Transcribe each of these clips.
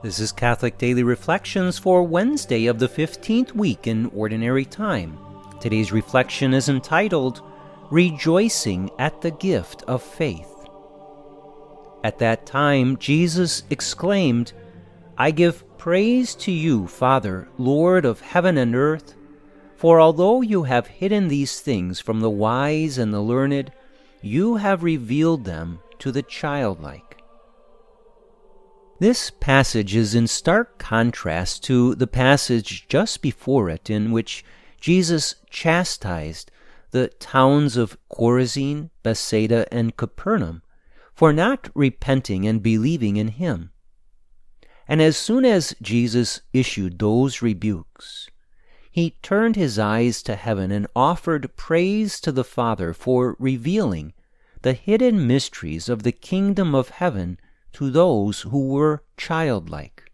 This is Catholic Daily Reflections for Wednesday of the 15th week in Ordinary Time. Today's reflection is entitled, Rejoicing at the Gift of Faith. At that time, Jesus exclaimed, I give praise to you, Father, Lord of heaven and earth, for although you have hidden these things from the wise and the learned, you have revealed them to the childlike. This passage is in stark contrast to the passage just before it, in which Jesus chastised the towns of Chorazin, Bethsaida, and Capernaum for not repenting and believing in him. And as soon as Jesus issued those rebukes, he turned his eyes to heaven and offered praise to the Father for revealing the hidden mysteries of the kingdom of heaven to those who were childlike.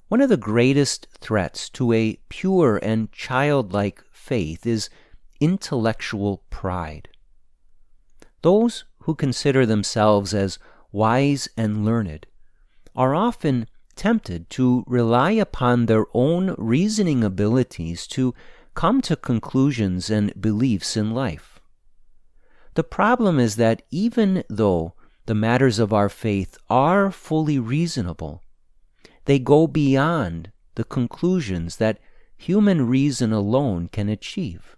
One of the greatest threats to a pure and childlike faith is intellectual pride. Those who consider themselves as wise and learned are often tempted to rely upon their own reasoning abilities to come to conclusions and beliefs in life. The problem is that even though the matters of our faith are fully reasonable, they go beyond the conclusions that human reason alone can achieve.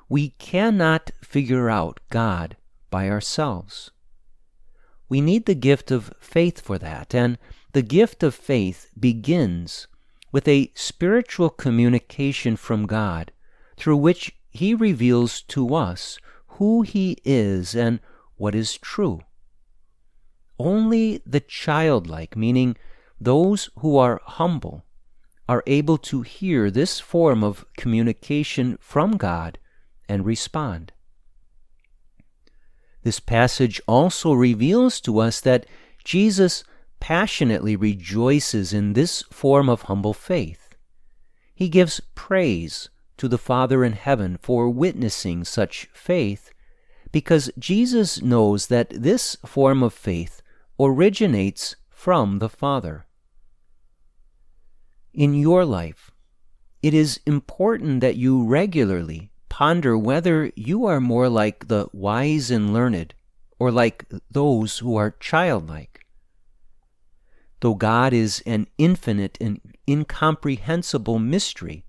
We cannot figure out God by ourselves. We need the gift of faith for that, and the gift of faith begins with a spiritual communication from God through which He reveals to us who He is and what is true. Only the childlike, meaning those who are humble, are able to hear this form of communication from God and respond. This passage also reveals to us that Jesus passionately rejoices in this form of humble faith. He gives praise to the Father in heaven for witnessing such faith, because Jesus knows that this form of faith originates from the Father. In your life, it is important that you regularly ponder whether you are more like the wise and learned or like those who are childlike. Though God is an infinite and incomprehensible mystery,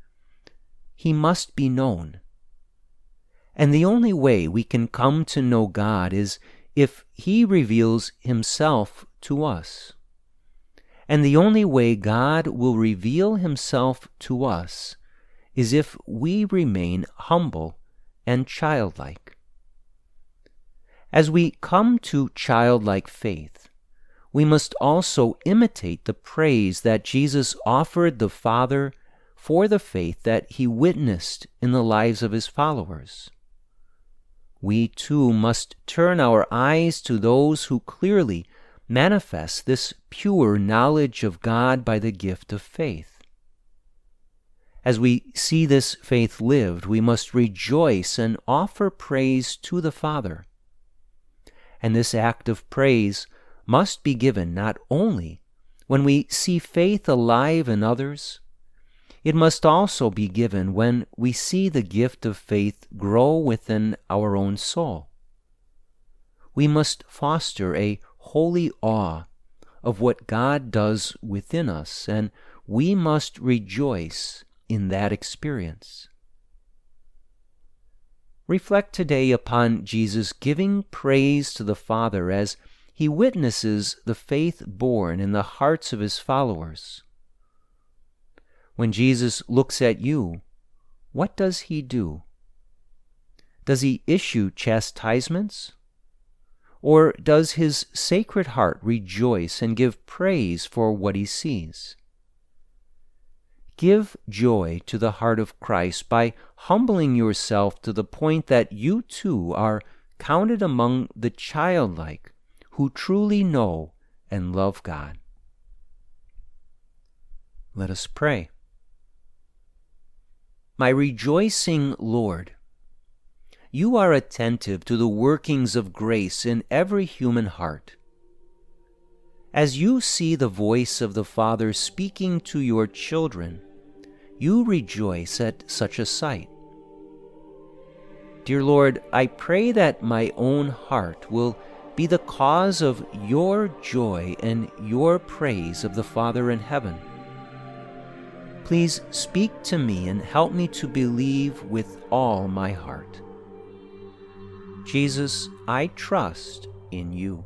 He must be known. And the only way we can come to know God is if He reveals Himself to us. And the only way God will reveal Himself to us is if we remain humble and childlike. As we come to childlike faith, we must also imitate the praise that Jesus offered the Father for the faith that He witnessed in the lives of His followers. We too must turn our eyes to those who clearly manifest this pure knowledge of God by the gift of faith. As we see this faith lived, we must rejoice and offer praise to the Father. And this act of praise must be given not only when we see faith alive in others, it must also be given when we see the gift of faith grow within our own soul. We must foster a holy awe of what God does within us, and we must rejoice in that experience. Reflect today upon Jesus giving praise to the Father as He witnesses the faith born in the hearts of His followers. When Jesus looks at you, what does He do? Does He issue chastisements? Or does His sacred heart rejoice and give praise for what He sees? Give joy to the heart of Christ by humbling yourself to the point that you too are counted among the childlike who truly know and love God. Let us pray. My rejoicing Lord, You are attentive to the workings of grace in every human heart. As you see the voice of the Father speaking to your children, you rejoice at such a sight. Dear Lord, I pray that my own heart will be the cause of your joy and your praise of the Father in heaven. Please speak to me and help me to believe with all my heart. Jesus, I trust in you.